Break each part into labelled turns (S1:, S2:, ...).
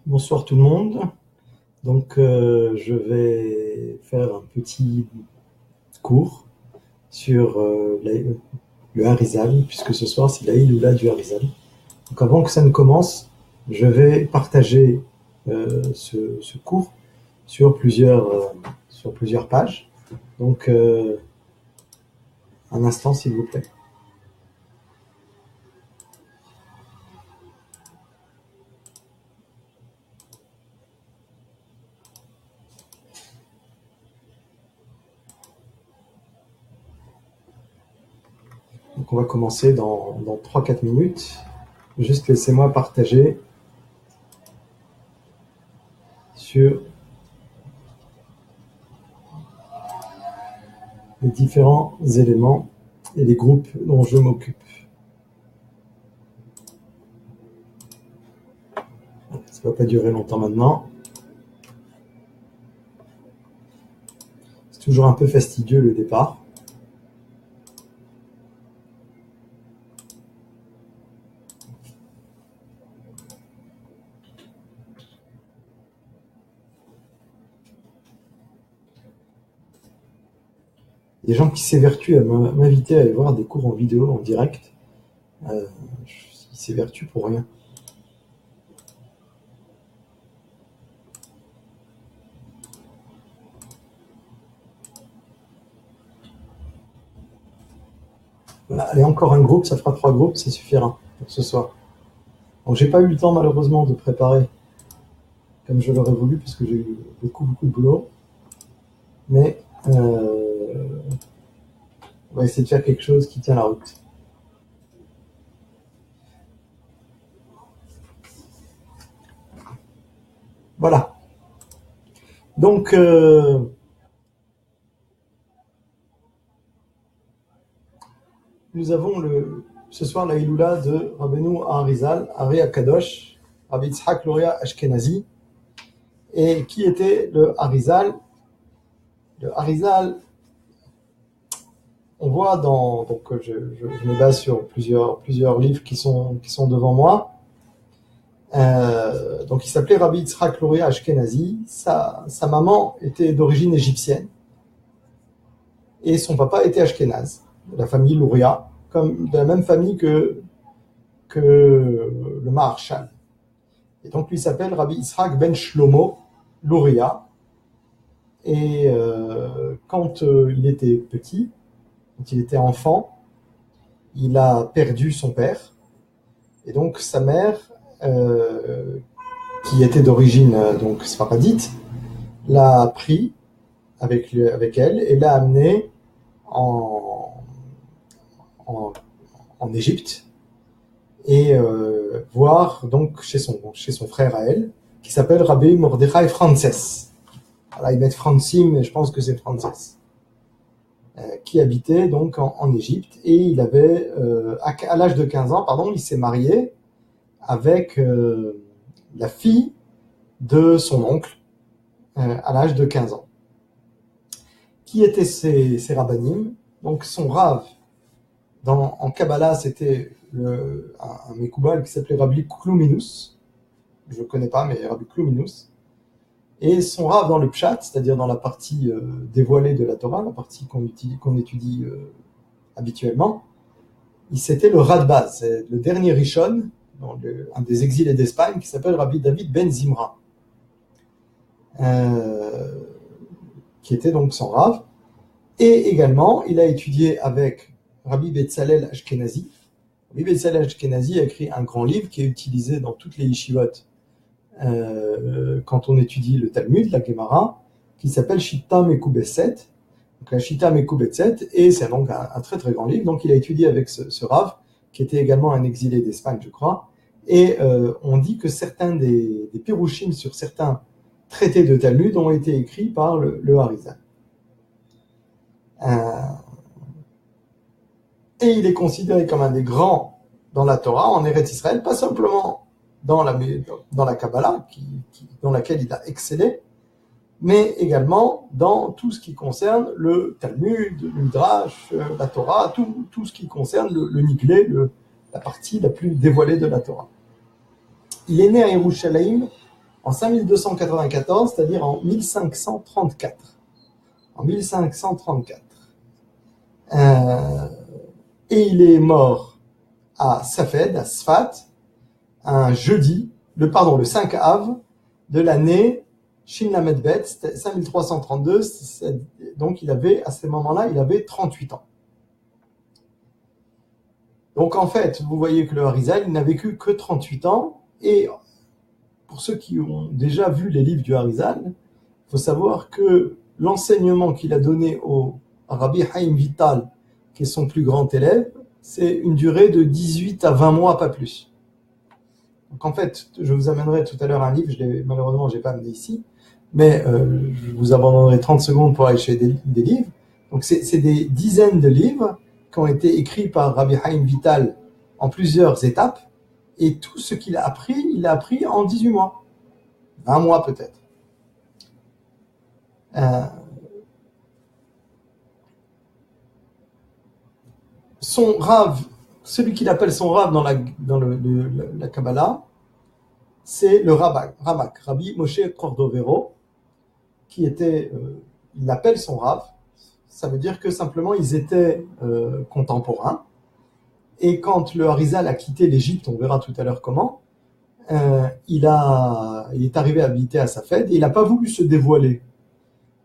S1: Bonsoir tout le monde. Donc, je vais faire un petit cours sur le Harizal, puisque ce soir c'est la Iloula du Harizal. Donc, avant que ça ne commence, je vais partager ce cours sur plusieurs pages. Donc, un instant s'il vous plaît. Donc, on va commencer dans 3-4 minutes. Juste laissez-moi partager sur les différents éléments et les groupes dont je m'occupe. Ça ne va pas durer longtemps maintenant. C'est toujours un peu fastidieux le départ. Des gens qui s'évertuent à m'inviter à aller voir des cours en vidéo, en direct, ils s'évertuent pour rien. Voilà, allez, encore un groupe, ça fera 3 groupes, ça suffira pour ce soir. Donc j'ai pas eu le temps malheureusement de préparer comme je l'aurais voulu, parce que j'ai eu beaucoup de boulot. Mais on va essayer de faire quelque chose qui tient la route. Voilà. Donc, nous avons ce soir la Iloula de Rabbeinu Aharizal, Ari Akadosh, Rabbi Yitzhak Luria Ashkenazi. Et qui était le Harizal? Le Harizal, on voit donc je me base sur plusieurs livres qui sont devant moi. Donc il s'appelait Rabbi Yitzhak Luria Ashkenazi. Sa maman était d'origine égyptienne et son papa était Ashkenaz, de la famille Luria, comme de la même famille que le Maharshal. Et donc lui s'appelle Rabbi Yitzhak ben Shlomo Luria. Et quand il était petit, quand il était enfant, il a perdu son père. Et donc sa mère, qui était d'origine donc sfaradite, l'a pris avec elle et l'a amené en Égypte et voir donc chez son frère à elle, qui s'appelle Rabbi Mordechai Frances. Voilà, ils mettent Francim, mais je pense que c'est Frances. Qui habitait donc en Égypte, et il avait, à l'âge de 15 ans, pardon, il s'est marié avec la fille de son oncle à l'âge de 15 ans. Qui étaient ces rabbanim? Donc son rav en Kabbalah, c'était un Mekoubal qui s'appelait Rabbi Kluminus. Je ne connais pas, mais Rabbi Kluminus. Et son rav dans le Pshat, c'est-à-dire dans la partie dévoilée de la Torah, la partie qu'on étudie habituellement, c'était le Radbaz, c'est le dernier Rishon, un des exilés d'Espagne, qui s'appelle Rabbi David ben Zimra, qui était donc son rav. Et également, il a étudié avec Rabbi Betzalel Ashkenazi. Rabbi Betzalel Ashkenazi a écrit un grand livre qui est utilisé dans toutes les yeshivot quand on étudie le Talmud, la Gemara, qui s'appelle Shita Mekubetset. Donc la Shita Mekubetset, et c'est donc un très très grand livre. Donc il a étudié avec ce Rav, qui était également un exilé d'Espagne, je crois. Et on dit que certains des Pirushim sur certains traités de Talmud ont été écrits par le Harizal. Et il est considéré comme un des grands dans la Torah, en Eretz Israël, pas simplement dans la Kabbalah, dans laquelle il a excellé, mais également dans tout ce qui concerne le Talmud, le Midrash, la Torah, tout ce qui concerne le Niglé, la partie la plus dévoilée de la Torah. Il est né à Yerushalayim en 5294, c'est-à-dire en 1534. En 1534. Et il est mort à Safed, à Sfat, un jeudi, le 5 Av de l'année Shin Lamed Bet, c'était 5332, donc à ce moment-là, il avait 38 ans. Donc en fait, vous voyez que le Harizal, il n'a vécu que 38 ans, et pour ceux qui ont déjà vu les livres du Harizal, il faut savoir que l'enseignement qu'il a donné au Rabbi Haïm Vital, qui est son plus grand élève, c'est une durée de 18 à 20 mois, pas plus. Donc en fait, je vous amènerai tout à l'heure un livre, malheureusement je n'ai pas amené ici, mais je vous abandonnerai 30 secondes pour aller chez des livres. Donc c'est des dizaines de livres qui ont été écrits par Rabbi Haïm Vital en plusieurs étapes, et tout ce qu'il a appris, il l'a appris en 18 mois, 20 mois peut-être. Son Rav, celui qu'il appelle son Rav dans la Kabbalah, c'est le Ramak, Rabbi Moshe Cordovero, qui était, il l'appelle son Rav. Ça veut dire que simplement ils étaient contemporains. Et quand le Harizal a quitté l'Égypte, on verra tout à l'heure comment, il est arrivé à habiter à Safed et il n'a pas voulu se dévoiler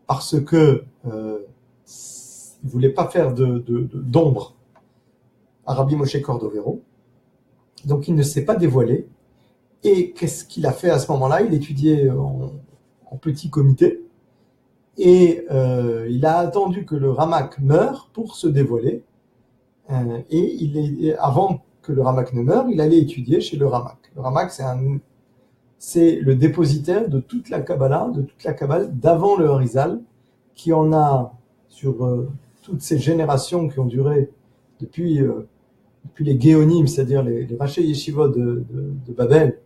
S1: parce que il voulait pas faire d'ombre à Rabbi Moshe Cordovero. Donc il ne s'est pas dévoilé. Et qu'est-ce qu'il a fait à ce moment-là? Il étudiait en petit comité et il a attendu que le Ramak meure pour se dévoiler. Et avant que le Ramak ne meure, il allait étudier chez le Ramak. Le Ramak, c'est le dépositaire de toute la Kabbalah, de toute la Kabbale d'avant le Harizal, qui en a sur toutes ces générations qui ont duré depuis les Géonim, c'est-à-dire les Raché Yeshivot de Babel,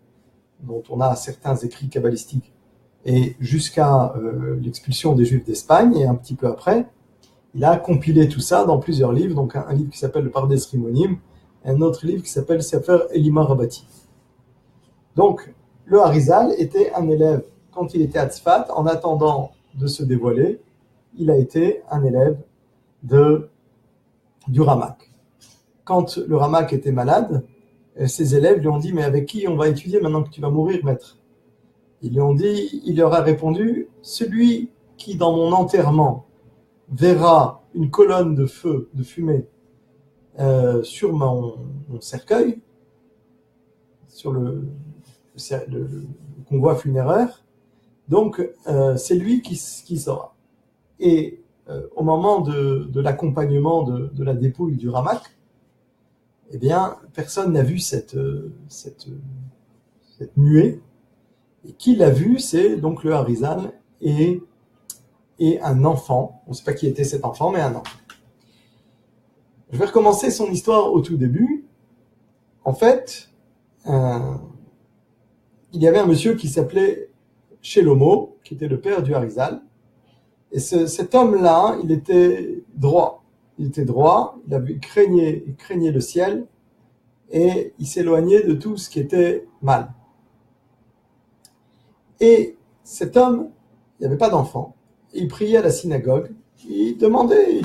S1: dont on a certains écrits kabbalistiques, et jusqu'à l'expulsion des Juifs d'Espagne, et un petit peu après, il a compilé tout ça dans plusieurs livres, donc un livre qui s'appelle le Pardes Rimonim, et un autre livre qui s'appelle Sefer Elima Rabati. Donc, le Harizal était un élève, quand il était à Tzfat, en attendant de se dévoiler, il a été un élève du Ramak. Quand le Ramak était malade, ses élèves lui ont dit « Mais avec qui on va étudier maintenant que tu vas mourir, maître ?» Il leur a répondu « Celui qui, dans mon enterrement, verra une colonne de feu, de fumée, sur mon cercueil, sur le convoi funéraire, donc c'est lui qui saura. » Et au moment de l'accompagnement de la dépouille du Ramak, eh bien, personne n'a vu cette nuée. Et qui l'a vu, c'est donc le Harizal et un enfant. On ne sait pas qui était cet enfant, mais un enfant. Je vais recommencer son histoire au tout début. En fait, il y avait un monsieur qui s'appelait Shelomo, qui était le père du Harizal. Et cet homme-là, il était droit. Il craignait le ciel et il s'éloignait de tout ce qui était mal. Et cet homme, il n'y avait pas d'enfant. Il priait à la synagogue. Il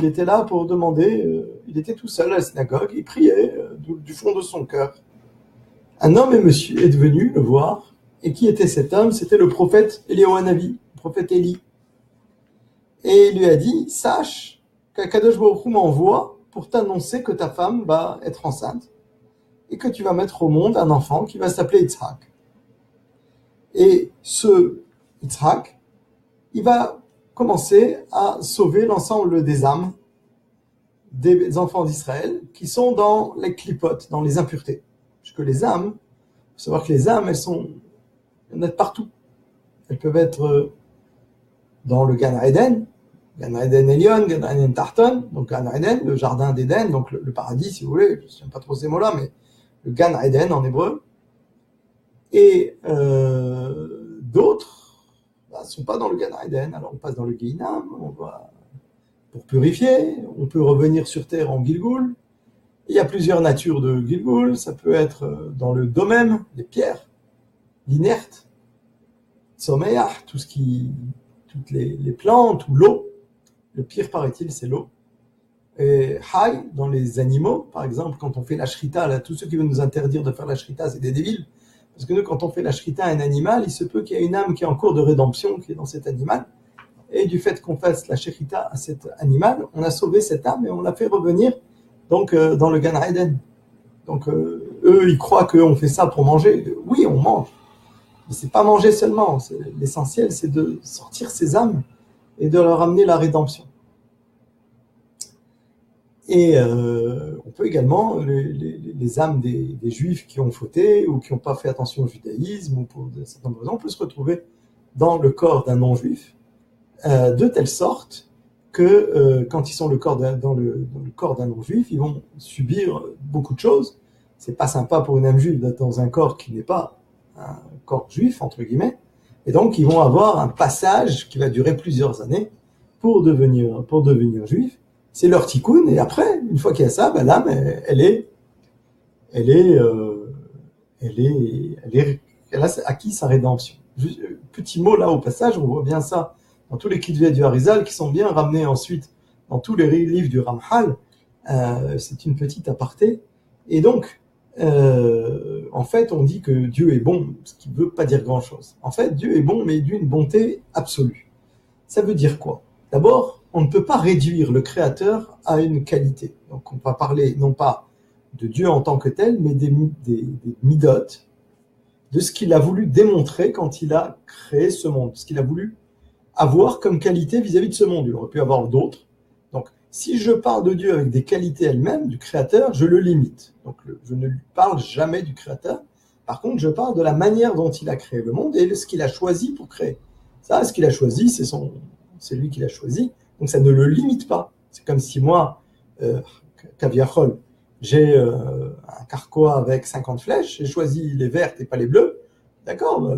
S1: était là pour demander. Il était tout seul à la synagogue. Il priait du fond de son cœur. Un homme est venu le voir. Et qui était cet homme? C'était le prophète Eliyahu Hanavi, le prophète Élie. Et il lui a dit, sache qu'Akadosh Baruch Hu m'envoie pour t'annoncer que ta femme va être enceinte et que tu vas mettre au monde un enfant qui va s'appeler Yitzhak. Et ce Yitzhak, il va commencer à sauver l'ensemble des âmes des enfants d'Israël qui sont dans les clipotes, dans les impuretés. Parce que les âmes, il faut savoir que les âmes, elles sont partout. Elles peuvent être dans le Gan Eden, Gan Eden Elion, Gan Eden Tarton, donc Gan Eden, le jardin d'Éden, donc le paradis si vous voulez, je ne sais pas trop ces mots-là, mais le Gan Eden en hébreu. Et d'autres ne sont pas dans le Gan Eden, alors on passe dans le Gehinam, pour purifier, on peut revenir sur terre en Gilgul. Il y a plusieurs natures de Gilgul, ça peut être dans le domaine, les pierres, l'inerte, tzomeach, toutes les plantes ou l'eau. Le pire, paraît-il, c'est l'eau. Et hay, dans les animaux, par exemple, quand on fait la shrita, là, tous ceux qui veulent nous interdire de faire la shrita, c'est des débiles. Parce que nous, quand on fait la shrita à un animal, il se peut qu'il y ait une âme qui est en cours de rédemption, qui est dans cet animal. Et du fait qu'on fasse la shrita à cet animal, on a sauvé cette âme et on l'a fait revenir donc dans le Gan Eden. Donc eux, ils croient qu'on fait ça pour manger. Oui, on mange. Mais c'est pas manger seulement. L'essentiel, c'est de sortir ces âmes et de leur amener la rédemption. Et on peut également, les âmes des juifs qui ont fauté ou qui n'ont pas fait attention au judaïsme ou pour certaines raisons, peut se retrouver dans le corps d'un non-juif, de telle sorte que quand ils sont dans le corps d'un non-juif, ils vont subir beaucoup de choses. C'est pas sympa pour une âme juive d'être dans un corps qui n'est pas un corps juif, entre guillemets, et donc ils vont avoir un passage qui va durer plusieurs années pour devenir juif. C'est leur tikkun, et après, une fois qu'il y a ça, ben l'âme, elle a acquis sa rédemption. Petit mot là au passage, on voit bien ça dans tous les Kitvei du Harizal qui sont bien ramenés ensuite dans tous les livres du Ramchal. C'est une petite aparté. Et donc, en fait, on dit que Dieu est bon, ce qui ne veut pas dire grand-chose. En fait, Dieu est bon, mais d'une bonté absolue. Ça veut dire quoi? D'abord, on ne peut pas réduire le Créateur à une qualité. Donc, on va parler non pas de Dieu en tant que tel, mais des midot, de ce qu'il a voulu démontrer quand il a créé ce monde, ce qu'il a voulu avoir comme qualité vis-à-vis de ce monde. Il aurait pu avoir d'autres. Donc, si je parle de Dieu avec des qualités elles-mêmes, du Créateur, je le limite. Donc, je ne lui parle jamais du Créateur. Par contre, je parle de la manière dont il a créé le monde et de ce qu'il a choisi pour créer. Ça, ce qu'il a choisi, c'est lui qui l'a choisi. Donc, ça ne le limite pas. C'est comme si moi, Kaviachol, j'ai un carquois avec 50 flèches, j'ai choisi les vertes et pas les bleues. D'accord,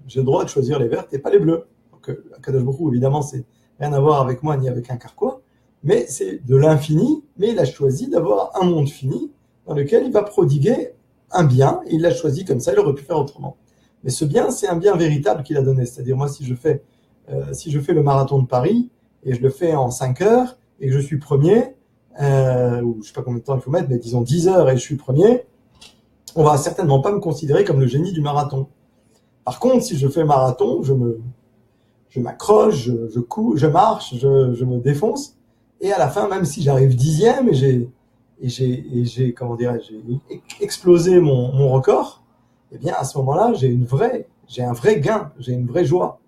S1: j'ai le droit de choisir les vertes et pas les bleues. Donc, Akadosh Baruch Hu, évidemment, c'est rien à voir avec moi ni avec un carquois, mais c'est de l'infini, mais il a choisi d'avoir un monde fini dans lequel il va prodiguer un bien, et il l'a choisi comme ça, il aurait pu faire autrement. Mais ce bien, c'est un bien véritable qu'il a donné. C'est-à-dire, moi, si je fais le marathon de Paris, et je le fais en 5 heures, et que je suis premier, ou je ne sais pas combien de temps il faut mettre, mais disons 10 heures et je suis premier, on va certainement pas me considérer comme le génie du marathon. Par contre, si je fais le marathon, je m'accroche, je cours, je marche, je me défonce, et à la fin, même si j'arrive 10e et j'ai explosé mon record, eh bien, à ce moment-là, j'ai un vrai gain, j'ai une vraie joie.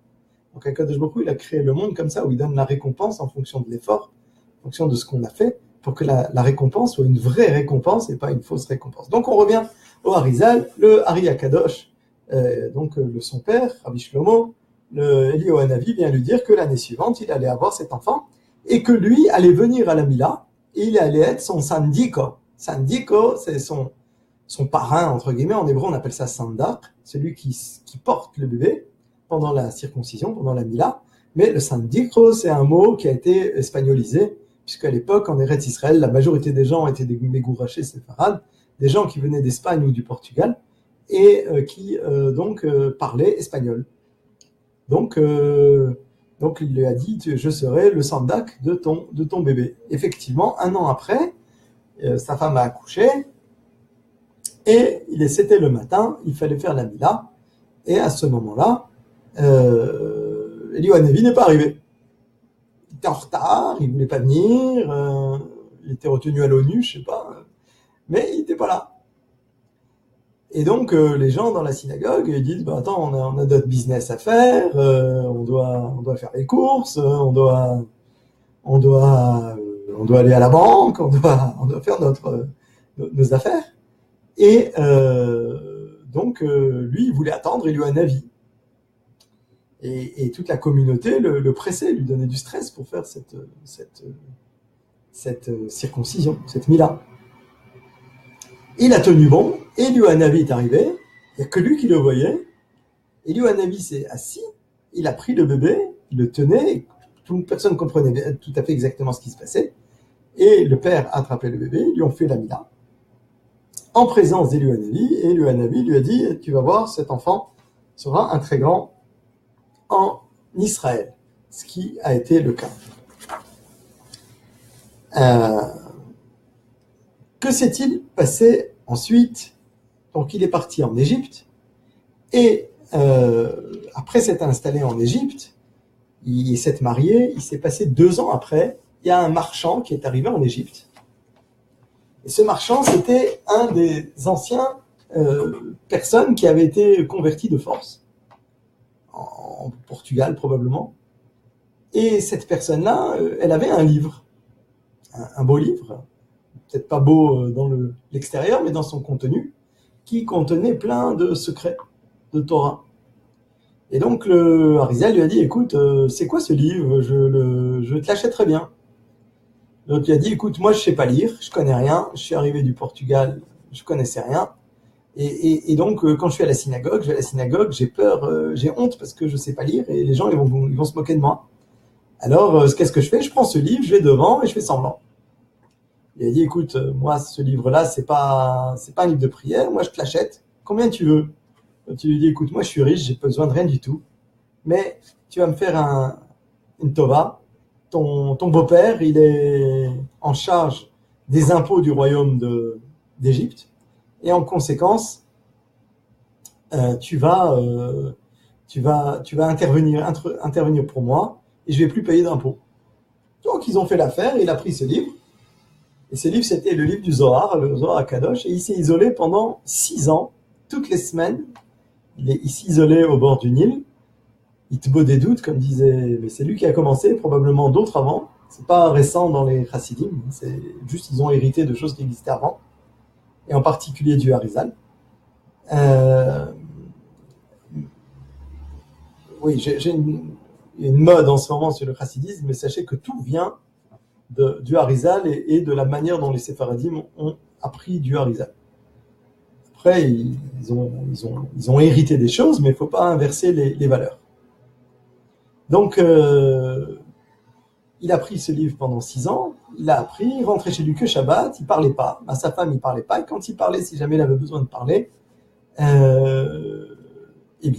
S1: Donc, Akadosh Baruch Hu, il a créé le monde comme ça, où il donne la récompense en fonction de l'effort, en fonction de ce qu'on a fait, pour que la récompense soit une vraie récompense et pas une fausse récompense. Donc, on revient au Harizal, le Hari Akadosh, son père, Rabbi Shlomo, le Eliyahu Hanavi vient lui dire que l'année suivante, il allait avoir cet enfant, et que lui allait venir à la Mila, et il allait être son Sandiko. Sandiko, c'est son parrain, entre guillemets, en hébreu on appelle ça Sandak, celui qui porte le bébé pendant la circoncision, pendant la Mila. Mais le Sandiko, c'est un mot qui a été espagnolisé, puisqu'à l'époque, en Eretz Israël, la majorité des gens étaient des Megourachés séfarades, des gens qui venaient d'Espagne ou du Portugal, et qui parlaient espagnol. Donc il lui a dit, je serai le sandak de ton bébé. Effectivement, 1 an après, sa femme a accouché, et c'était le matin, il fallait faire la Mila, et à ce moment-là, Eliyahu Hanavi n'est pas arrivé. Il était en retard, il ne voulait pas venir, il était retenu à l'ONU, je ne sais pas, mais il n'était pas là. Et donc, les gens dans la synagogue, ils disent, attends, on a d'autres business à faire, on doit faire les courses, on doit aller à la banque, on doit faire nos affaires. Et lui, il voulait attendre Eliyahu Hanavi. Et toute la communauté le pressait, lui donnait du stress pour faire cette circoncision, cette mila. Il a tenu bon, Eliyahu Hanavi est arrivé, il n'y a que lui qui le voyait. Eliyahu Hanavi s'est assis, il a pris le bébé, il le tenait, personne ne comprenait tout à fait exactement ce qui se passait. Et le père a attrapé le bébé, ils lui ont fait la mila, en présence d'Eliyahu Hanavi, et Eliyahu Hanavi lui a dit, tu vas voir, cet enfant sera un très grand en Israël, ce qui a été le cas. Que s'est-il passé ensuite? Donc il est parti en Égypte, et après s'être installé en Égypte, il s'est marié, il s'est passé 2 ans après, il y a un marchand qui est arrivé en Égypte. Et ce marchand, c'était un des anciens personnes qui avaient été converties de force, en Portugal probablement. Et cette personne-là, elle avait un livre, un beau livre, peut-être pas beau dans l'extérieur, mais dans son contenu, qui contenait plein de secrets de Torah. Et donc le Harizal lui a dit, écoute, c'est quoi ce livre? Je te l'achèterai bien. L'autre lui a dit, écoute, moi je sais pas lire, je connais rien, je suis arrivé du Portugal, je connaissais rien. Et donc quand je vais à la synagogue, j'ai peur, j'ai honte parce que je sais pas lire et les gens ils vont se moquer de moi. Alors qu'est-ce que je fais? Je prends ce livre, je vais devant et je fais semblant. Il a dit, écoute, moi ce livre-là, c'est pas un livre de prière, moi je te l'achète. Combien tu veux? Tu lui dis, écoute, moi je suis riche, j'ai pas besoin de rien du tout, mais tu vas me faire une tova. Ton beau-père, il est en charge des impôts du royaume d'Égypte, et en conséquence, tu vas intervenir pour moi, et je vais plus payer d'impôts. Donc ils ont fait l'affaire, il a pris ce livre, et ce livre c'était le livre du Zohar, le Zohar HaKadosh, et il s'est isolé pendant 6 ans, toutes les semaines, il s'isolait au bord du Nil. Il te beau des doutes, comme disait, mais c'est lui qui a commencé, probablement d'autres avant. C'est pas récent dans les chassidim, c'est juste ils ont hérité de choses qui existaient avant, et en particulier du Harizal. Oui, j'ai une mode en ce moment sur le chassidisme, mais sachez que tout vient du Harizal et de la manière dont les séfaradim ont appris du Harizal. Après, ils ont hérité des choses, mais il ne faut pas inverser les valeurs. Donc, il a pris ce livre pendant 6 ans, il a appris, il rentrait chez lui que Shabbat, il ne parlait pas, à sa femme il ne parlait pas, et quand il parlait, si jamais il avait besoin de parler, il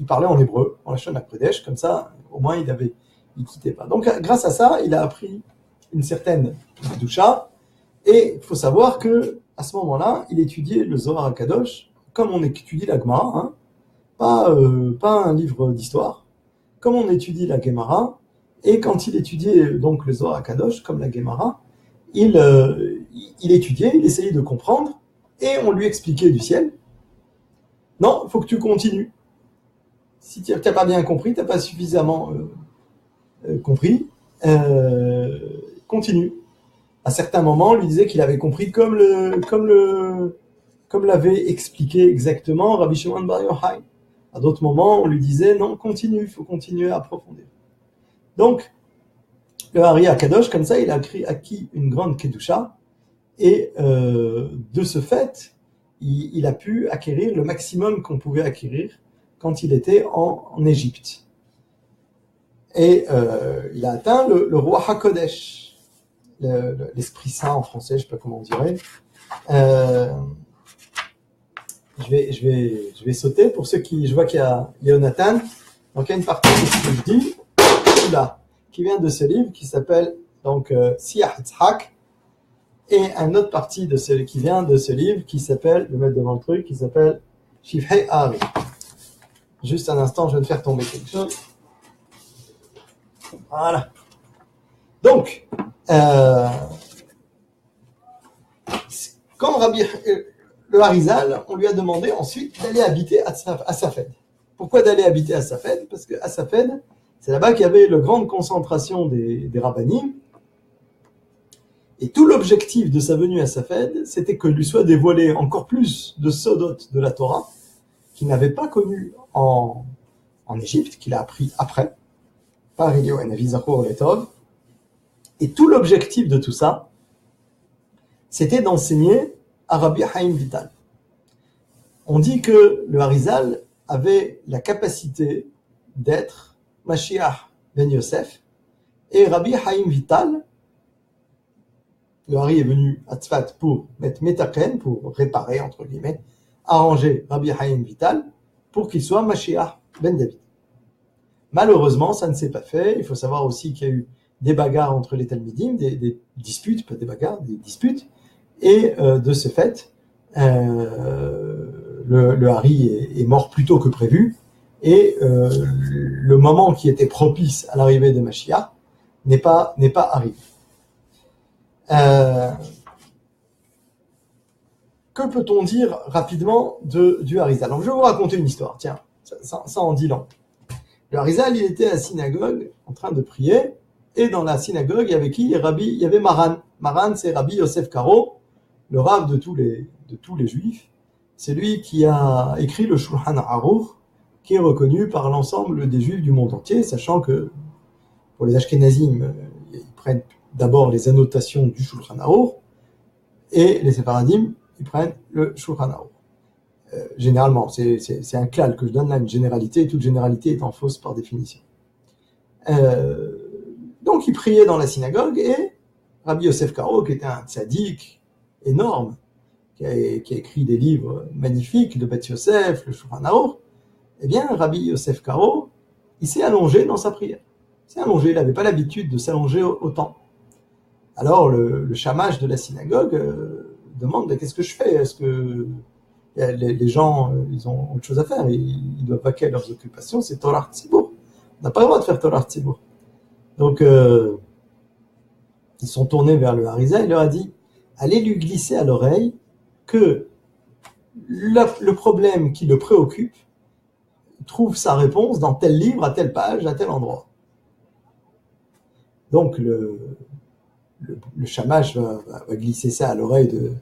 S1: parlait en hébreu, en Lashon HaKodesh, comme ça, au moins il quittait pas. Donc, grâce à ça, il a appris une certaine doucha, et il faut savoir que à ce moment-là, il étudiait le Zohar HaKadosh, comme on étudie la Gemara, pas un livre d'histoire, comme on étudie la Gemara, et quand il étudiait donc le Zohar HaKadosh, comme la Gemara, il étudiait, il essayait de comprendre, et on lui expliquait du ciel, non, il faut que tu continues. Si tu n'as pas bien compris, tu n'as pas suffisamment compris, continue. À certains moments, on lui disait qu'il avait compris comme l'avait expliqué exactement Rabbi Shimon Bar Yochai. À d'autres moments, on lui disait non, continue, il faut continuer à approfondir. Donc, le Hari HaKadosh, comme ça, il a acquis une grande kedusha, et de ce fait, il a pu acquérir le maximum qu'on pouvait acquérir quand il était en Égypte. Et il a atteint le roi HaKodesh, l'Esprit Saint en français, je ne sais pas comment on dirait. Je vais sauter pour ceux qui, je vois qu'il y a Jonathan, donc il y a une partie de ce que je dis, là, qui vient de ce livre qui s'appelle donc Siach Yitzhak, et une autre partie qui vient de ce livre qui s'appelle, je vais mettre devant le truc, qui s'appelle Shifhei Ari. Juste un instant, je vais te faire tomber quelque chose. Voilà. Donc, quand le Harizal, on lui a demandé ensuite d'aller habiter à Safed. Pourquoi d'aller habiter à Safed? Parce qu'à Safed, c'est là-bas qu'il y avait la grande concentration des rabbanim. Et tout l'objectif de sa venue à Safed, c'était que lui soit dévoilé encore plus de sodot de la Torah, qu'il n'avait pas connu en Égypte, qu'il a appris après, par Elio et Navi Zachor Letov. Et tout l'objectif de tout ça, c'était d'enseigner à Rabbi Chaim Vital. On dit que le Harizal avait la capacité d'être Mashiach ben Yosef, et Rabbi Chaim Vital, le Hari est venu à Tzfat pour mettre Metaken, pour réparer, entre guillemets, arranger Rabbi Chaim Vital pour qu'il soit Mashiach ben David. Malheureusement, ça ne s'est pas fait. Il faut savoir aussi qu'il y a eu des bagarres entre les Talmidim, des disputes, pas des bagarres, des disputes. Et de ce fait, le Hari est mort plus tôt que prévu. Et le moment qui était propice à l'arrivée de Mashiach n'est pas arrivé. Que peut-on dire rapidement du Harizal? Donc, je vais vous raconter une histoire. Tiens, ça en dit long. Le Harizal, il était à la synagogue en train de prier, et dans la synagogue, il y avait qui? Il y avait Maran. Maran, c'est Rabbi Yosef Karo, le rav de tous les juifs. C'est lui qui a écrit le Shulchan Aruch, qui est reconnu par l'ensemble des juifs du monde entier, sachant que pour les Ashkenazim, ils prennent d'abord les annotations du Shulchan Aruch, et les Sefaradim, ils prennent le Shulchan Aruch. Généralement, c'est un klal que je donne là, une généralité, et toute généralité étant fausse par définition. Donc il priait dans la synagogue, et Rabbi Yosef Karo, qui était un tzaddik énorme, qui a écrit des livres magnifiques, de Beth Yosef, le Shulchan Aruch, eh bien Rabbi Yosef Karo, il s'est allongé dans sa prière. Il s'est allongé, il n'avait pas l'habitude de s'allonger autant. Alors le shamash de la synagogue demande, qu'est-ce que je fais? Est-ce que les gens, ils ont autre chose à faire, ils doivent vaquer à leurs occupations, c'est Torah Tzibour. On n'a pas le droit de faire Torah Tzibour. Donc, ils sont tournés vers le Harizal, il leur a dit, allez lui glisser à l'oreille que le problème qui le préoccupe trouve sa réponse dans tel livre, à telle page, à tel endroit. Donc, le shamash va glisser ça à l'oreille de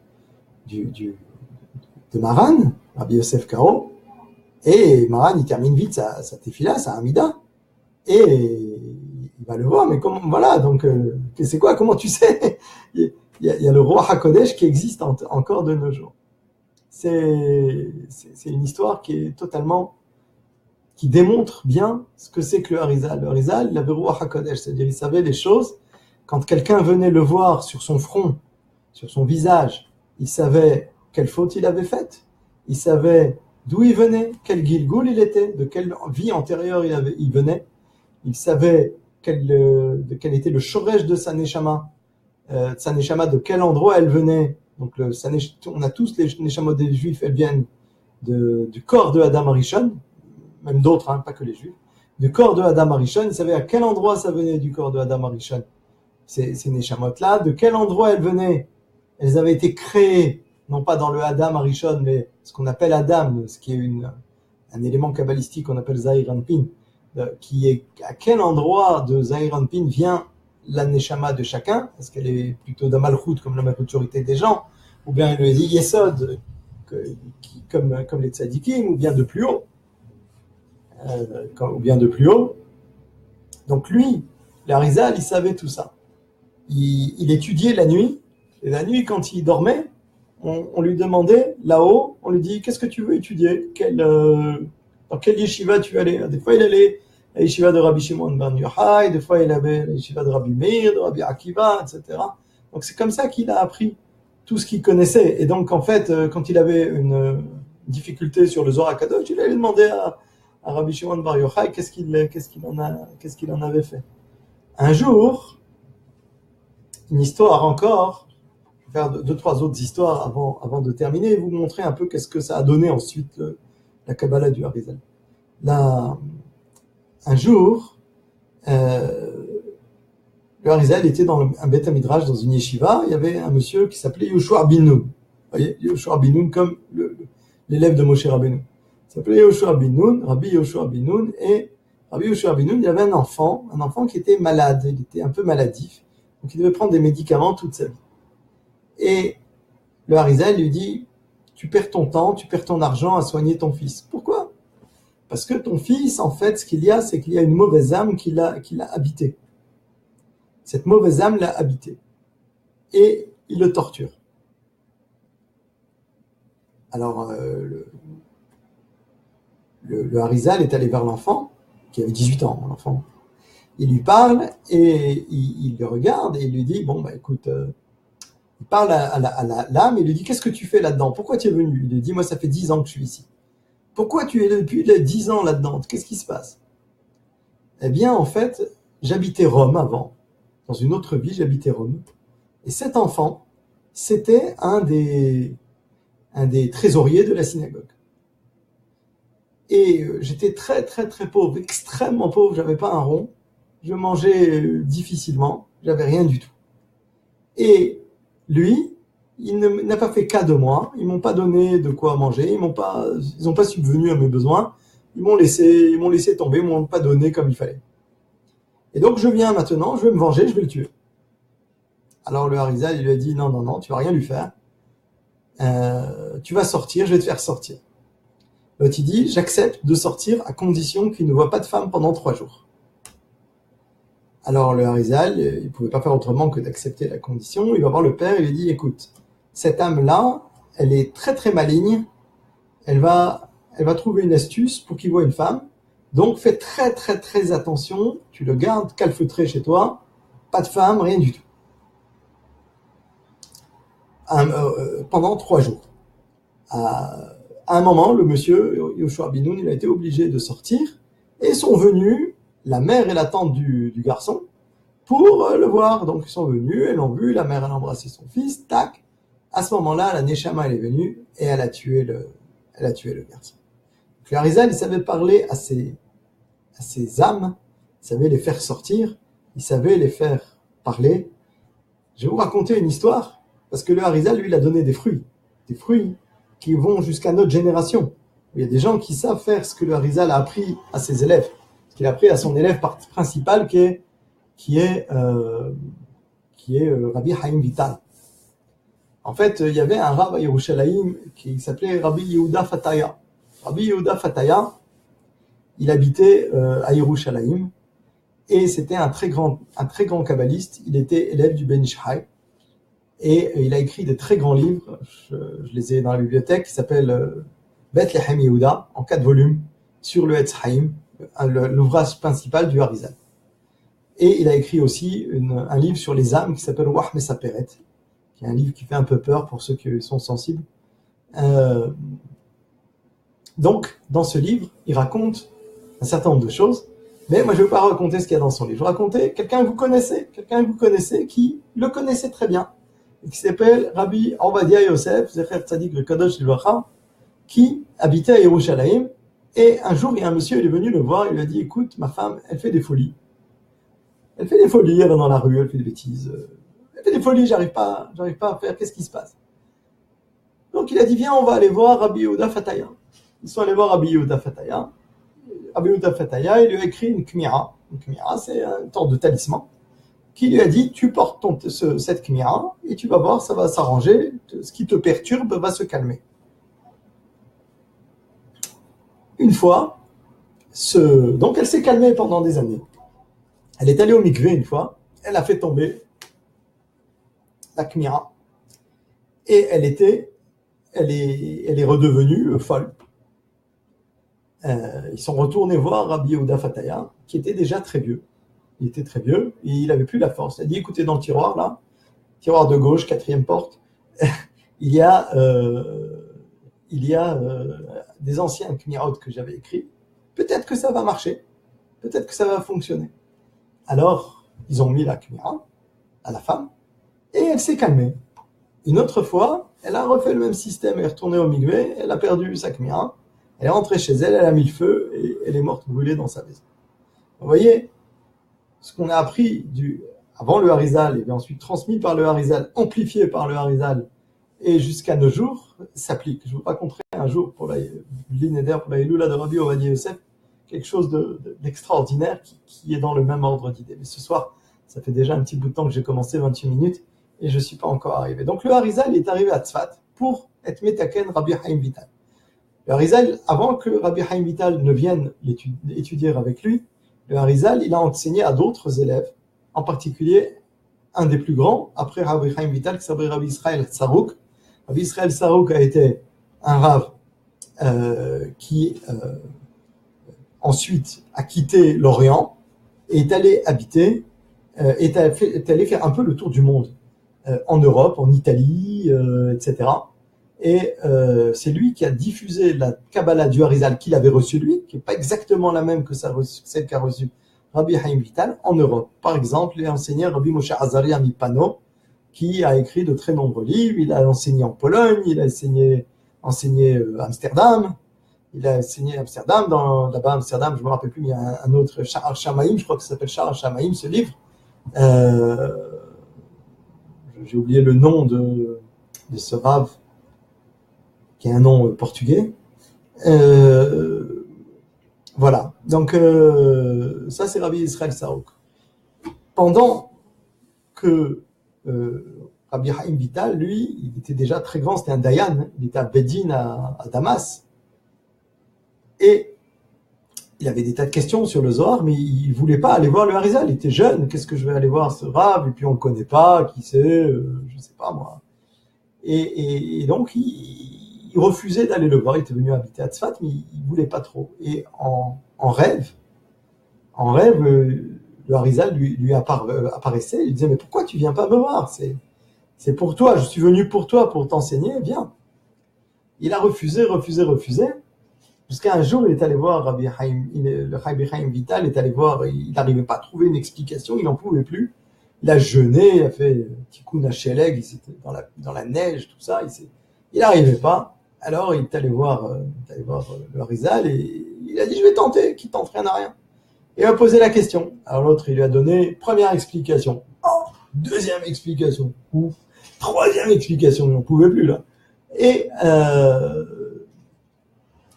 S1: Maran, Rabbi Yosef Karo, et Maran, il termine vite sa tefila, sa amida, et il va le voir, mais comment, voilà, donc, c'est quoi, comment tu sais? Il y a le roi HaKodesh qui existe encore de nos jours. C'est une histoire qui démontre bien ce que c'est que le Harizal. Le Harizal, il avait le roi HaKodesh, c'est-à-dire il savait les choses. Quand quelqu'un venait le voir sur son front, sur son visage, il savait quelle faute il avait faite, il savait d'où il venait, quel Gilgoul il était, de quelle vie antérieure il venait, il savait quel était le shoresh de sa neshama, de quel endroit elle venait. Donc on a tous les neshamot des juifs, elles viennent du corps de Adam Arishon, même d'autres, pas que les juifs, du corps de Adam Arishon. Il savait à quel endroit ça venait du corps de Adam Arishon, ces neshamot-là, de quel endroit elles venaient. Elles avaient été créées, non pas dans le Adam Arishon, mais ce qu'on appelle Adam, ce qui est un élément kabbalistique qu'on appelle Zahir Anpin, qui est à quel endroit de Zahir Anpin vient la neshama de chacun, est-ce qu'elle est plutôt d'Amalchut comme la majorité des gens, ou bien le Yesod comme les tzadikim, ou bien de plus haut, Donc lui, l'Arizal, il savait tout ça. Il étudiait la nuit, et la nuit, quand il dormait, on lui demandait, là-haut, on lui dit, qu'est-ce que tu veux étudier? Dans quelle yeshiva tu veux aller? Des fois, il allait à la yeshiva de Rabbi Shimon ben Yochai, des fois, il allait à la yeshiva de Rabbi Meir, de Rabbi Akiva, etc. Donc, c'est comme ça qu'il a appris tout ce qu'il connaissait. Et donc, en fait, quand il avait une difficulté sur le Zohar HaKadosh, il allait demander à Rabbi Shimon bar Yochai qu'est-ce qu'il en avait fait. Un jour, une histoire encore, je vais faire 2-3 autres histoires avant de terminer et vous montrer un peu qu'est-ce que ça a donné ensuite la Kabbalah du Harizal. Là, un jour, le Harizal était dans un Beth Midrash, dans une yeshiva. Il y avait un monsieur qui s'appelait Yoshua bin Nun. Vous voyez, Yoshua bin Nun comme l'élève de Moshe Rabbeinu. Il s'appelait Yoshua bin Nun, Rabbi Yoshua bin Nun, et Rabbi Yoshua bin Nun, il avait un enfant qui était malade, il était un peu maladif, donc il devait prendre des médicaments toute sa vie. Et le Harizal lui dit, tu perds ton temps, tu perds ton argent à soigner ton fils. Pourquoi? Parce que ton fils, en fait, ce qu'il y a, c'est qu'il y a une mauvaise âme qui l'a habité. Cette mauvaise âme l'a habité. Et il le torture. Alors, le Harizal est allé vers l'enfant, qui avait 18 ans, l'enfant. Il lui parle, et il le regarde, et il lui dit, bon, écoute, il parle à l'âme, et il lui dit, qu'est-ce que tu fais là-dedans? Pourquoi tu es venu? Il lui dit, moi, ça fait 10 ans que je suis ici. Pourquoi tu es depuis 10 ans là-dedans? Qu'est-ce qui se passe? Eh bien, en fait, j'habitais Rome avant. Dans une autre vie, j'habitais Rome. Et cet enfant, c'était un des trésoriers de la synagogue. Et j'étais très, très, très pauvre, extrêmement pauvre. J'avais pas un rond. Je mangeais difficilement. J'avais rien du tout. Et lui, il n'a pas fait cas de moi. Ils m'ont pas donné de quoi manger. Ils ont pas subvenu à mes besoins. Ils m'ont laissé tomber. Ils m'ont pas donné comme il fallait. Et donc, je viens maintenant. Je vais me venger. Je vais le tuer. Alors, le Harizal, il lui a dit, non, non, non, tu vas rien lui faire. Tu vas sortir. Je vais te faire sortir. L'autre, il dit, j'accepte de sortir à condition qu'il ne voit pas de femme pendant 3 jours. Alors le Harizal, il ne pouvait pas faire autrement que d'accepter la condition. Il va voir le père et lui dit, écoute, cette âme-là, elle est très très maligne, elle va trouver une astuce pour qu'il voie une femme, donc fais très très très attention, tu le gardes calfeutré chez toi, pas de femme, rien du tout. Pendant 3 jours. À un moment, le monsieur, Yoshua Binoun, il a été obligé de sortir, et sont venus la mère et la tante du garçon pour le voir. Donc ils sont venus, elles l'ont vu, la mère elle a embrassé son fils, tac. À ce moment-là, la Neshama elle est venue et elle a tué le garçon. Donc le Harizal, il savait parler à ces âmes, il savait les faire sortir, il savait les faire parler. Je vais vous raconter une histoire, parce que le Harizal, lui, il a donné des fruits qui vont jusqu'à notre génération. Il y a des gens qui savent faire ce que le Harizal a appris à ses élèves, ce qu'il a appris à son élève principal qui est Rabbi Haim Vital. En fait, il y avait un Rav à Yerushalayim qui s'appelait Rabbi Yehuda Fataya. Rabbi Yehuda Fataya, il habitait à Yerushalayim et c'était un très grand kabbaliste. Il était élève du Ben Ish Chai et il a écrit des très grands livres. Je les ai dans la bibliothèque, qui s'appelle Bethlehem Yehuda en 4 volumes sur le Etz Haim, l'ouvrage principal du Harizal. Et il a écrit aussi un livre sur les âmes qui s'appelle Wah Mesaperet, qui est un livre qui fait un peu peur pour ceux qui sont sensibles. Donc, dans ce livre, il raconte un certain nombre de choses, mais moi je ne vais pas raconter ce qu'il y a dans son livre. Je vais raconter quelqu'un que vous connaissez, qui le connaissait très bien, et qui s'appelle Rabbi Ovadia Yosef, Zecher Tzadik le Kadosh Livracha, qui habitait à Yerushalayim, et un jour, il y a un monsieur, il est venu le voir, il lui a dit, écoute, ma femme, elle fait des folies. Elle va dans la rue, elle fait des bêtises. Elle fait des folies, j'arrive pas à faire, qu'est-ce qui se passe? Donc il a dit, viens, on va aller voir Rabbi Yehuda Fataya. Ils sont allés voir Rabbi Yehuda Fataya. Rabbi Yehuda Fataya, il lui a écrit une kmira. Une kmira, c'est une sorte de talisman, qui lui a dit, tu portes cette kmira, et tu vas voir, ça va s'arranger, ce qui te perturbe va se calmer. Une fois, donc elle s'est calmée pendant des années. Elle est allée au mikvé une fois, elle a fait tomber la kmira et elle est redevenue folle. Ils sont retournés voir Rabbi Yehuda Fataya, qui était déjà très vieux. Il était très vieux et il n'avait plus la force. Il a dit, écoutez, dans le tiroir là, tiroir de gauche, 4e porte, il y a des anciens kmirot que j'avais écrits. Peut-être que ça va marcher, peut-être que ça va fonctionner. Alors, ils ont mis la kmira à la femme, et elle s'est calmée. Une autre fois, elle a refait le même système, elle est retournée au mikvé, elle a perdu sa kmira, elle est rentrée chez elle, elle a mis le feu, et elle est morte brûlée dans sa maison. Vous voyez, ce qu'on a appris avant le Harizal, et bien ensuite transmis par le Harizal, amplifié par le Harizal, et jusqu'à nos jours, s'applique. Je vous raconterai un jour pour l'inéder, pour la Iloula de Rabbi Ovadia Yosef, quelque chose d'extraordinaire qui est dans le même ordre d'idées. Mais ce soir, ça fait déjà un petit bout de temps que j'ai commencé, 28 minutes, et je ne suis pas encore arrivé. Donc le Harizal est arrivé à Tzfat pour être Metaken Rabbi Haim Vital. Le Harizal, avant que Rabbi Haim Vital ne vienne étudier avec lui, le Harizal, il a enseigné à d'autres élèves, en particulier un des plus grands, après Rabbi Haim Vital, qui s'appelle Rabbi Israël Tsarouk. Rabbi Israël Tsarouk a été un Rav qui ensuite a quitté l'Orient et est allé habiter, est allé faire un peu le tour du monde, en Europe, en Italie, etc. Et c'est lui qui a diffusé la Kabbalah du Harizal qu'il avait reçue lui, qui n'est pas exactement la même que celle qu'a reçue Rabbi Chaim Vital en Europe. Par exemple, il a enseigné Rabbi Moshe Azaria Mipano, qui a écrit de très nombreux livres. Il a enseigné en Pologne, il a enseigné Amsterdam. Il a enseigné à Amsterdam, là-bas à Amsterdam, je ne me rappelle plus, mais il y a un autre, Sha'ar Shamaim, je crois que ça s'appelle Sha'ar Shamaim, ce livre. J'ai oublié le nom de ce rave, qui est un nom portugais. Voilà, donc ça c'est Rabbi Israël Sarouk. Pendant que Rabbi Chaim Vital, lui, il était déjà très grand, c'était un Dayan, il était à Bedin à Damas, et il avait des tas de questions sur le Zohar, mais il voulait pas aller voir le Harizal, il était jeune, qu'est-ce que je vais aller voir ce Rav, et puis on le connaît pas, qui c'est, je sais pas moi. Et donc il refusait d'aller le voir, il était venu habiter à Tzfat, mais il voulait pas trop. Et en rêve, le Harizal lui apparaissait, il disait, mais pourquoi tu viens pas me voir? C'est pour toi, je suis venu pour toi, pour t'enseigner, viens. Il a refusé, jusqu'à un jour, il est allé voir Rabbi Chaim Vital, est allé voir, il n'arrivait pas à trouver une explication, il n'en pouvait plus. Il a jeûné, il a fait Tikkun HaSheleg, il était dans la neige, tout ça, il n'arrivait pas. Alors il est allé voir le Harizal et il a dit, je vais tenter, qui tente rien à rien. Et il a posé la question. Alors l'autre, il lui a donné première explication. Oh, deuxième explication. Ouf. Troisième explication, il n'en pouvait plus là. Et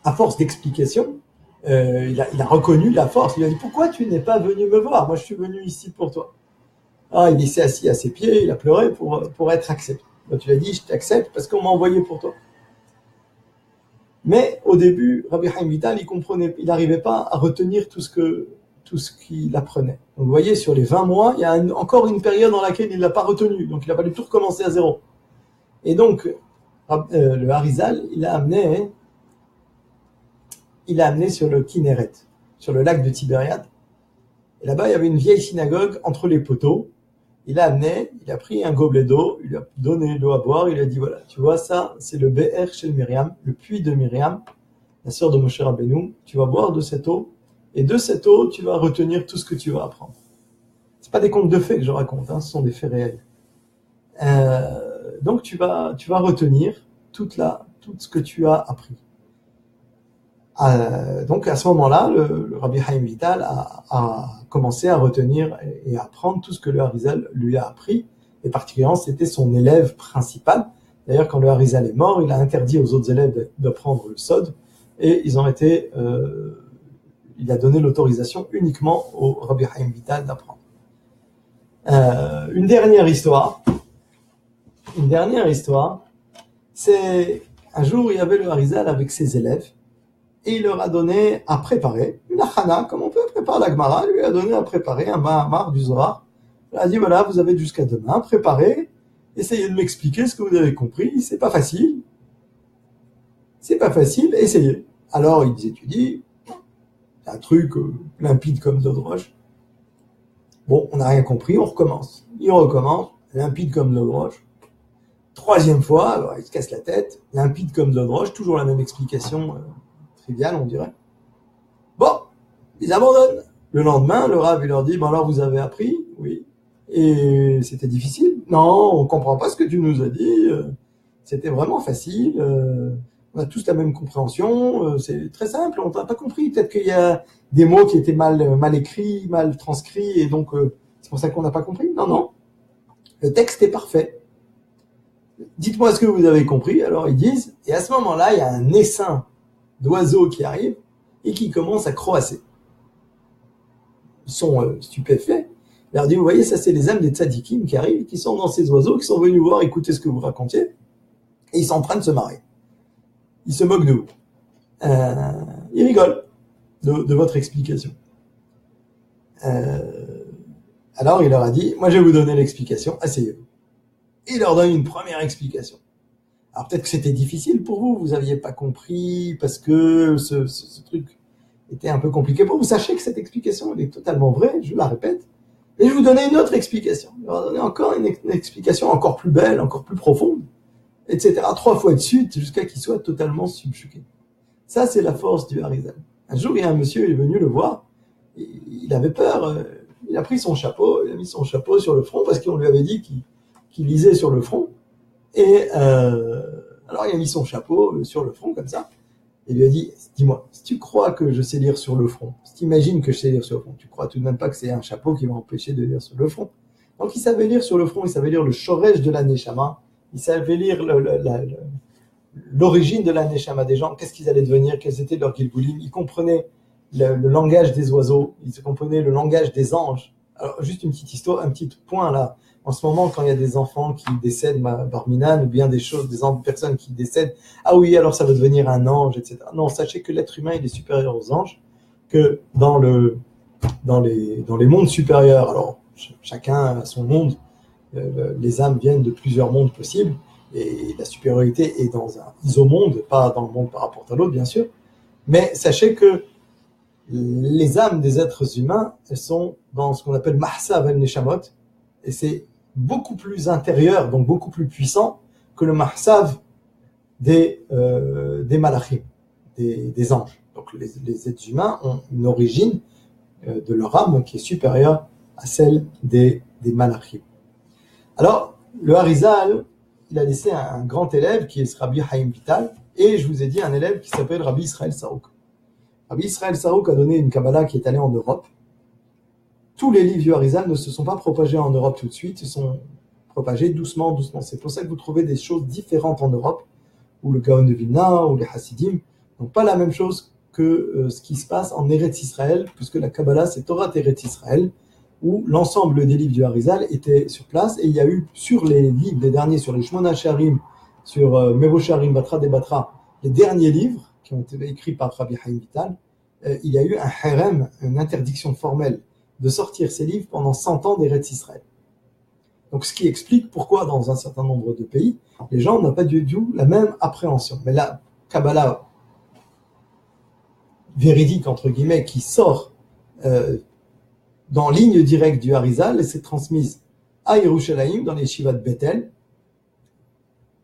S1: à force d'explications, il a reconnu la force. Il lui a dit, pourquoi tu n'es pas venu me voir? Moi, je suis venu ici pour toi. Ah, il s'est assis à ses pieds, il a pleuré pour être accepté. Donc, tu lui as dit, je t'accepte parce qu'on m'a envoyé pour toi. Mais au début, Rabbi Chaim Vital, il n'arrivait pas à retenir tout ce qu'il apprenait. Donc, vous voyez, sur les 20 mois, il y a encore une période dans laquelle il ne l'a pas retenu. Donc, il a fallu tout recommencer à zéro. Et donc, le Harizal, il l'a amené sur le Kinneret, sur le lac de Tibériade. Et là-bas, il y avait une vieille synagogue entre les poteaux. Il a pris un gobelet d'eau, il lui a donné l'eau à boire, il lui a dit, voilà, tu vois, ça, c'est le Be'er Shel Myriam, le puits de Myriam, la sœur de Moshe Rabbeinu. Tu vas boire de cette eau, et de cette eau, tu vas retenir tout ce que tu vas apprendre. C'est pas des contes de fées que je raconte, ce sont des faits réels. Donc, tu vas retenir tout ce que tu as appris. Donc à ce moment-là, le Rabbi Chaim Vital a commencé à retenir et à apprendre tout ce que le Harizal lui a appris, et particulièrement c'était son élève principal. D'ailleurs, quand le Harizal est mort, il a interdit aux autres élèves d'apprendre le Sod, et il a donné l'autorisation uniquement au Rabbi Chaim Vital d'apprendre. Une dernière histoire, c'est un jour il y avait le Harizal avec ses élèves, et il leur a donné à préparer une achana, comme on peut préparer la Gemara, lui a donné à préparer un Mahamar du Zohar. Il a dit, voilà, vous avez jusqu'à demain, préparez, essayez de m'expliquer ce que vous avez compris, c'est pas facile, essayez. Alors ils étudient, un truc limpide comme d'eau de roche. Bon, on n'a rien compris, on recommence. Il recommence, limpide comme d'eau de roche. Troisième fois, alors il se casse la tête, limpide comme d'eau de roche, toujours la même explication trivial, on dirait. Bon, ils abandonnent. Le lendemain, le Rav, il leur dit, alors vous avez appris? Oui. Et c'était difficile? Non, on comprend pas ce que tu nous as dit. C'était vraiment facile. On a tous la même compréhension. C'est très simple, on n'a pas compris. Peut-être qu'il y a des mots qui étaient mal écrits, mal transcrits, et donc c'est pour ça qu'on n'a pas compris? Non. Le texte est parfait. Dites-moi ce que vous avez compris. Alors ils disent, et à ce moment-là, il y a un essaim d'oiseaux qui arrivent et qui commencent à croasser. Ils sont stupéfaits. Il leur dit, vous voyez, ça c'est les âmes des tzadikim qui arrivent, qui sont dans ces oiseaux, qui sont venus voir, écouter ce que vous racontiez, et ils sont en train de se marrer. Ils se moquent de vous. Ils rigolent de votre explication. Alors il leur a dit, moi je vais vous donner l'explication, asseyez-vous. Et il leur donne une première explication. Alors peut-être que c'était difficile pour vous, vous n'aviez pas compris, parce que ce truc était un peu compliqué pour vous. Sachez que cette explication, elle est totalement vraie, je la répète. Et je vous donnais une autre explication. Je vais vous donner encore une explication encore plus belle, encore plus profonde, etc. 3 fois de suite, jusqu'à qu'il soit totalement subjugué. Ça, c'est la force du Harizal. Un jour, il y a un monsieur, il est venu le voir, il avait peur. Il a pris son chapeau, il a mis son chapeau sur le front parce qu'on lui avait dit qu'il lisait sur le front. Et alors il a mis son chapeau sur le front comme ça. Et il lui a dit, dis-moi, si tu crois que je sais lire sur le front, si tu imagines que je sais lire sur le front, tu crois tout de même pas que c'est un chapeau qui va empêcher de lire sur le front. Donc il savait lire sur le front, il savait lire le shoresh de la neshama, il savait lire l'origine de la neshama des gens, qu'est-ce qu'ils allaient devenir, quels étaient leurs gilgulim, il comprenait le langage des oiseaux, il comprenait le langage des anges. Alors juste une petite histoire, un petit point là. En ce moment, quand il y a des enfants qui décèdent, Barminan, ou bien des personnes qui décèdent, ah oui, alors ça va devenir un ange, etc. Non, sachez que l'être humain, il est supérieur aux anges, que dans les mondes supérieurs, alors chacun a son monde, les âmes viennent de plusieurs mondes possibles, et la supériorité est dans un isomonde, pas dans le monde par rapport à l'autre, bien sûr, mais sachez que les âmes des êtres humains, elles sont dans ce qu'on appelle Mahsav al-Neshamot, et c'est beaucoup plus intérieur, donc beaucoup plus puissant que le Mahsav des malachim, des anges. Donc les êtres humains ont une origine de leur âme qui est supérieure à celle des malachim. Alors, le Harizal, il a laissé un grand élève qui est Rabbi Haim Vital, et je vous ai dit un élève qui s'appelle Rabbi Israël Sarouk. Rabbi Israël Sarouk a donné une Kabbalah qui est allée en Europe. Tous les livres du Harizal ne se sont pas propagés en Europe tout de suite, ils sont propagés doucement, doucement. C'est pour ça que vous trouvez des choses différentes en Europe, ou le Gaon de Vilna, ou les Hasidim, donc pas la même chose que ce qui se passe en Eretz Israël, puisque la Kabbalah c'est Torah Eretz Israël, où l'ensemble des livres du Harizal étaient sur place, et il y a eu sur les livres, les derniers, sur les Shmona Sharim, sur Mevo Sharim, Batra de Batra, les derniers livres qui ont été écrits par Rabbi Haim Vital, il y a eu un harem, une interdiction formelle de sortir ces livres pendant 100 ans d'Eretz Israël. Donc ce qui explique pourquoi dans un certain nombre de pays, les gens n'ont pas du tout la même appréhension. Mais la Kabbalah véridique, entre guillemets, qui sort dans ligne directe du Harizal, et s'est transmise à Yerushalayim, dans les yeshivas de Bethel,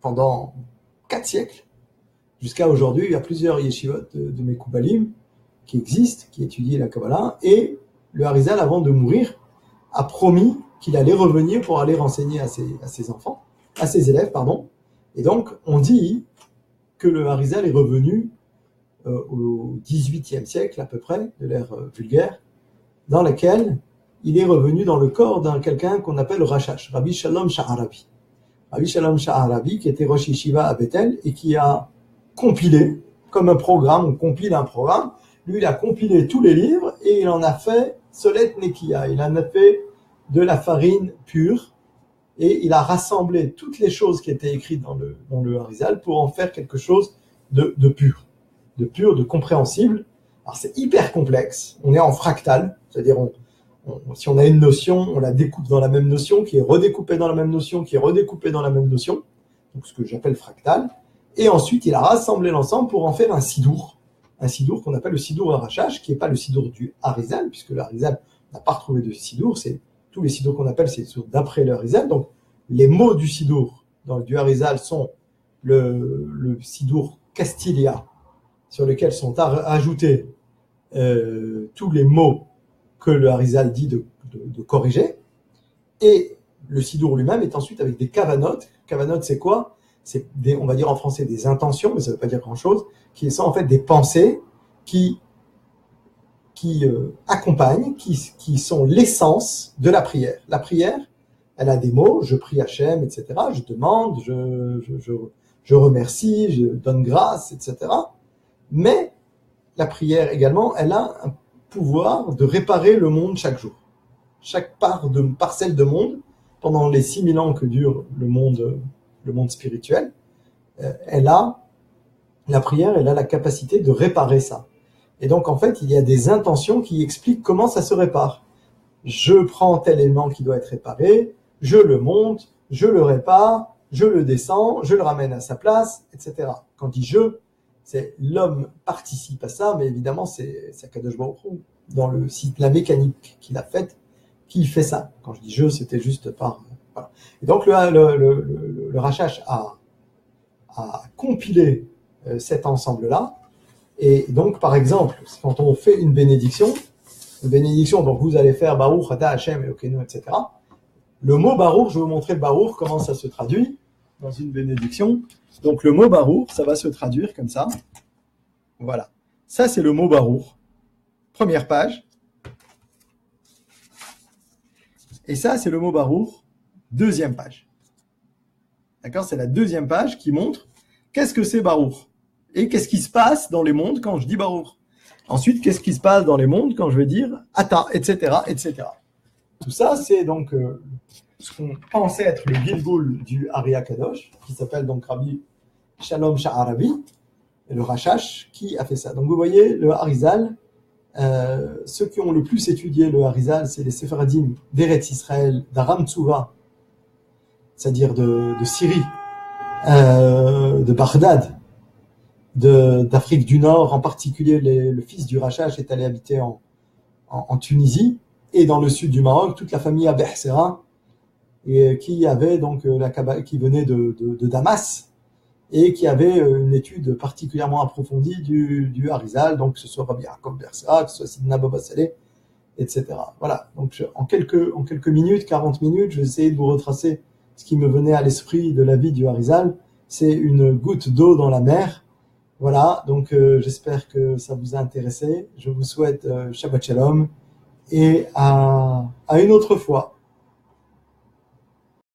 S1: pendant 4 siècles. Jusqu'à aujourd'hui, il y a plusieurs yeshivot de Mekoubalim qui existent, qui étudient la Kabbalah, et le Harizal, avant de mourir, a promis qu'il allait revenir pour aller renseigner à ses enfants, à ses élèves, pardon. Et donc, on dit que le Harizal est revenu au XVIIIe siècle, à peu près, de l'ère vulgaire, dans laquelle il est revenu dans le corps d'un quelqu'un qu'on appelle Rashash, Rabbi Shalom Sha'arabi. Rabbi Shalom Sha'arabi, qui était Rosh Yeshiva à Bethel, et qui a compilé, comme un programme, on compile un programme. Lui, il a compilé tous les livres et il en a fait Solet Nekiya. Il en a fait de la farine pure et il a rassemblé toutes les choses qui étaient écrites dans le Harizal pour en faire quelque chose de pur, de compréhensible. Alors c'est hyper complexe. On est en fractal, c'est-à-dire si on a une notion, on la découpe dans la même notion, qui est redécoupée dans la même notion, qui est redécoupée dans la même notion. Donc ce que j'appelle fractal. Et ensuite, il a rassemblé l'ensemble pour en faire un sidour qu'on appelle le sidour Arachach, qui n'est pas le sidour du Harizal, puisque le Harizal n'a pas retrouvé de sidour, c'est tous les sidours qu'on appelle, c'est d'après le Harizal. Donc, les mots du sidour du Harizal sont le sidour Castilia, sur lequel sont ajoutés tous les mots que le Harizal dit de corriger, et le sidour lui-même est ensuite avec des kavanot. Kavanot, c'est quoi ? C'est on va dire en français des intentions, mais ça ne veut pas dire grand-chose, qui sont en fait des pensées qui accompagnent, qui sont l'essence de la prière. La prière, elle a des mots, je prie Hachem, etc., je demande, je remercie, je donne grâce, etc. Mais la prière également, elle a un pouvoir de réparer le monde chaque jour. Chaque parcelle de monde, pendant les 6000 ans que dure le monde spirituel, la prière, elle a la capacité de réparer ça. Et donc, en fait, il y a des intentions qui expliquent comment ça se répare. Je prends tel élément qui doit être réparé, je le monte, je le répare, je le descends, je le ramène à sa place, etc. Quand on dit je, c'est l'homme participe à ça, mais évidemment, c'est Kadosh Baruch Hu, dans la mécanique qu'il a faite, qui fait ça. Quand je dis je, c'était juste par... Voilà. Et donc, le Rashash a compilé cet ensemble-là. Et donc, par exemple, quand on fait une bénédiction, de bénédiction. Donc vous allez faire Baruch Ata Hashem Elokeinu, etc. Le mot Baruch, je vais vous montrer le Baruch, comment ça se traduit dans une bénédiction. Donc le mot Baruch, ça va se traduire comme ça. Voilà. Ça, c'est le mot Baruch. Première page. Et ça, c'est le mot Baruch. Deuxième page. D'accord? C'est la deuxième page qui montre qu'est-ce que c'est Baruch. Et qu'est-ce qui se passe dans les mondes quand je dis Baruch. Ensuite, qu'est-ce qui se passe dans les mondes quand je vais dire Ata, etc., etc. Tout ça, c'est donc ce qu'on pensait être le Gilgul du Ari Kadosh, qui s'appelle donc Rabbi Shalom Sha'aravi, et le Rashash, qui a fait ça. Donc vous voyez, le Harizal, ceux qui ont le plus étudié le Harizal, c'est les Séfaradim d'Eretz Israël, d'Aram Tsuva, c'est-à-dire de Syrie, de Baghdad, d'Afrique du Nord, en particulier le fils du Rashash est allé habiter en Tunisie, et dans le sud du Maroc, toute la famille Abehsera, et qui avait donc qui venait de Damas, et qui avait une étude particulièrement approfondie du Harizal, donc que ce soit Rabbi Yaakov Bersera, que ce soit Sidna Baba Saleh, etc. Voilà, donc en quelques minutes, 40 minutes, je vais essayer de vous retracer ce qui me venait à l'esprit de la vie du Harizal. C'est une goutte d'eau dans la mer. Voilà, donc j'espère que ça vous a intéressé. Je vous souhaite Shabbat Shalom et à une autre fois.